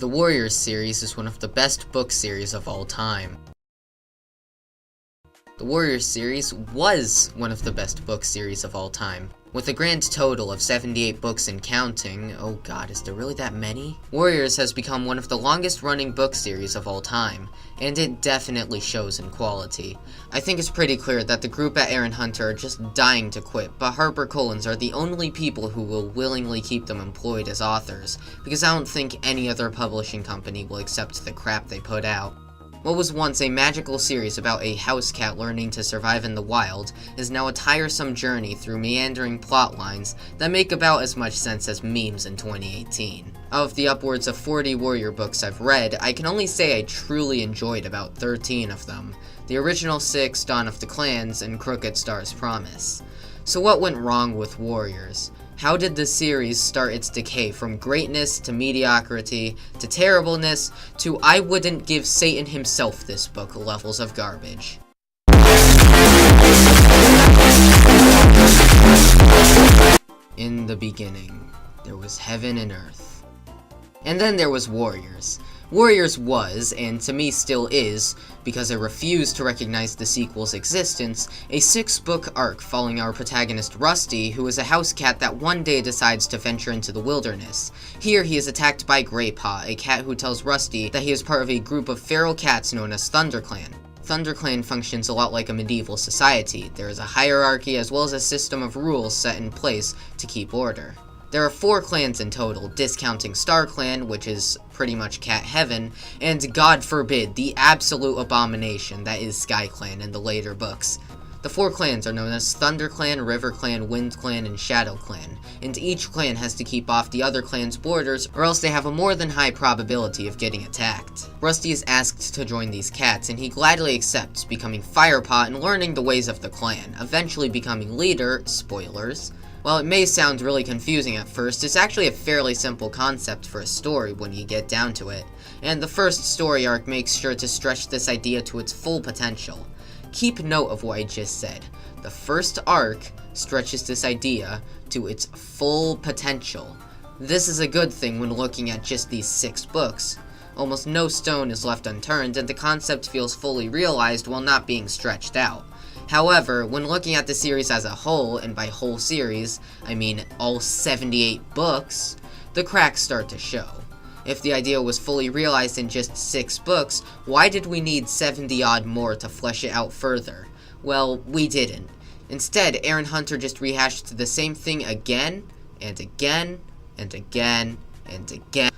The Warriors series is one of the best book series of all time. The Warriors series was one of the best book series of all time. With a grand total of 78 books and counting, oh god, is there really that many? Warriors has become one of the longest running book series of all time, and it definitely shows in quality. I think it's pretty clear that the group at Aaron Hunter are just dying to quit, but HarperCollins are the only people who will willingly keep them employed as authors, because I don't think any other publishing company will accept the crap they put out. What was once a magical series about a house cat learning to survive in the wild is now a tiresome journey through meandering plot lines that make about as much sense as memes in 2018. Of the upwards of 40 Warrior books I've read, I can only say I truly enjoyed about 13 of them. The original 6, Dawn of the Clans, and Crooked Star's Promise. So what went wrong with Warriors? How did the series start its decay from greatness to mediocrity to terribleness to I wouldn't give Satan himself this book levels of garbage? In the beginning, there was heaven and earth. And then there was Warriors. Warriors was, and to me still is, because I refuse to recognize the sequel's existence, a 6-book arc following our protagonist Rusty, who is a house cat that one day decides to venture into the wilderness. Here he is attacked by Greypaw, a cat who tells Rusty that he is part of a group of feral cats known as ThunderClan. ThunderClan functions a lot like a medieval society. There is a hierarchy as well as a system of rules set in place to keep order. There are 4 clans in total, discounting StarClan, which is pretty much cat heaven, and God forbid, the absolute abomination that is SkyClan in the later books. The 4 clans are known as ThunderClan, RiverClan, WindClan, and ShadowClan, and each clan has to keep off the other clan's borders, or else they have a more than high probability of getting attacked. Rusty is asked to join these cats, and he gladly accepts, becoming Firepaw and learning the ways of the clan, eventually becoming leader, spoilers. While it may sound really confusing at first, it's actually a fairly simple concept for a story when you get down to it, and the first story arc makes sure to stretch this idea to its full potential. Keep note of what I just said. The first arc stretches this idea to its full potential. This is a good thing when looking at just these 6 books. Almost no stone is left unturned, and the concept feels fully realized while not being stretched out. However, when looking at the series as a whole, and by whole series, I mean all 78 books, the cracks start to show. If the idea was fully realized in just 6 books, why did we need 70-odd more to flesh it out further? Well, we didn't. Instead, Aaron Hunter just rehashed the same thing again, and again, and again, and again.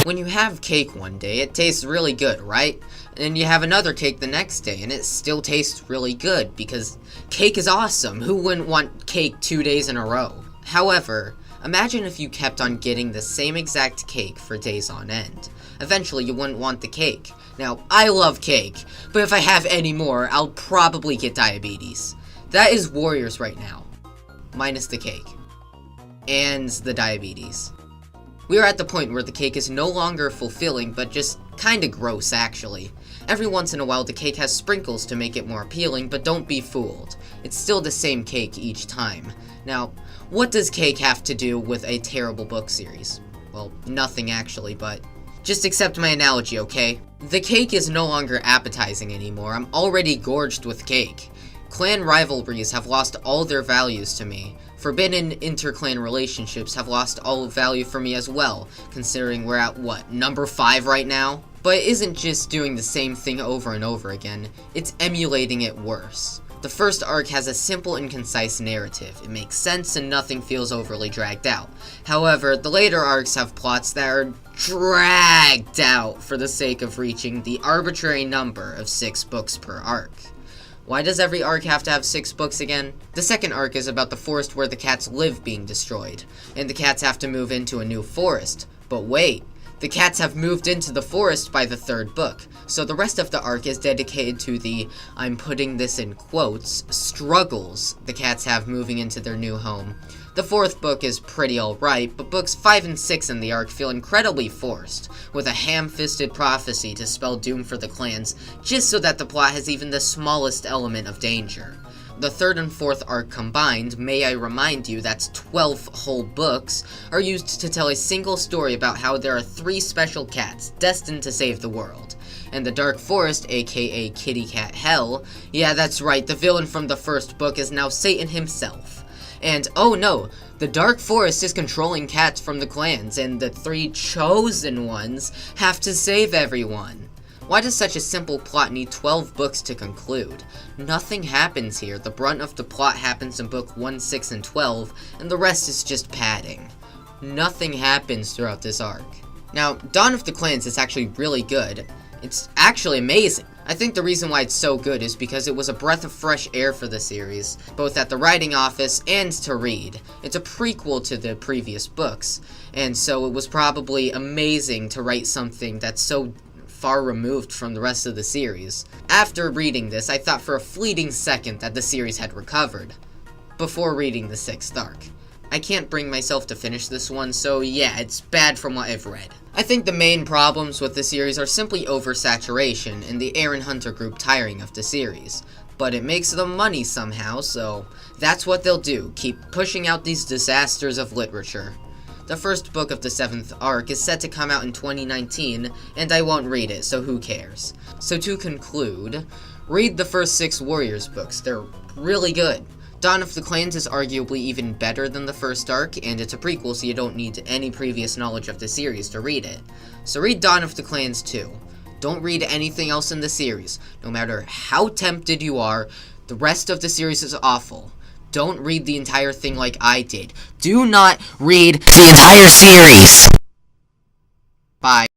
When you have cake one day, it tastes really good, right? And you have another cake the next day, and it still tastes really good, because cake is awesome. Who wouldn't want cake 2 days in a row? However, imagine if you kept on getting the same exact cake for days on end. Eventually, you wouldn't want the cake. Now, I love cake, but if I have any more, I'll probably get diabetes. That is Warriors right now. Minus the cake. And the diabetes. We are at the point where the cake is no longer fulfilling, but just kinda gross, actually. Every once in a while, the cake has sprinkles to make it more appealing, but don't be fooled. It's still the same cake each time. Now, what does cake have to do with a terrible book series? Well, nothing actually, but just accept my analogy, okay? The cake is no longer appetizing anymore. I'm already gorged with cake. Clan rivalries have lost all their values to me. Forbidden inter-clan relationships have lost all value for me as well, considering we're at, what, number 5 right now? But it isn't just doing the same thing over and over again, it's emulating it worse. The first arc has a simple and concise narrative. It makes sense and nothing feels overly dragged out. However, the later arcs have plots that are dragged out for the sake of reaching the arbitrary number of 6 books per arc. Why does every arc have to have 6 books again? The second arc is about the forest where the cats live being destroyed, and the cats have to move into a new forest. But wait, the cats have moved into the forest by the 3rd book, so the rest of the arc is dedicated to the, I'm putting this in quotes, struggles the cats have moving into their new home. The 4th book is pretty alright, but books 5 and 6 in the arc feel incredibly forced, with a ham-fisted prophecy to spell doom for the clans, just so that the plot has even the smallest element of danger. The third and fourth arc combined, may I remind you, that's 12 whole books, are used to tell a single story about how there are 3 special cats destined to save the world. And the Dark Forest, aka Kitty Cat Hell, yeah, that's right, the villain from the first book is now Satan himself. And oh no, the Dark Forest is controlling cats from the clans, and the 3 chosen ones have to save everyone. Why does such a simple plot need 12 books to conclude? Nothing happens here. The brunt of the plot happens in book 1, 6, and 12, and the rest is just padding. Nothing happens throughout this arc. Now, Dawn of the Clans is actually really good. It's actually amazing. I think the reason why it's so good is because it was a breath of fresh air for the series, both at the writing office and to read. It's a prequel to the previous books, and so it was probably amazing to write something that's so far removed from the rest of the series. After reading this, I thought for a fleeting second that the series had recovered, before reading the 6th arc. I can't bring myself to finish this one, so yeah, it's bad from what I've read. I think the main problems with the series are simply oversaturation and the Aaron Hunter group tiring of the series. But it makes them money somehow, so that's what they'll do, keep pushing out these disasters of literature. The first book of the 7th arc is set to come out in 2019, and I won't read it, so who cares? So to conclude, read the first 6 Warriors books, they're really good. Dawn of the Clans is arguably even better than the first arc, and it's a prequel so you don't need any previous knowledge of the series to read it. So read Dawn of the Clans too. Don't read anything else in the series. No matter how tempted you are, the rest of the series is awful. Don't read the entire thing like I did. Do not read the entire series! Bye.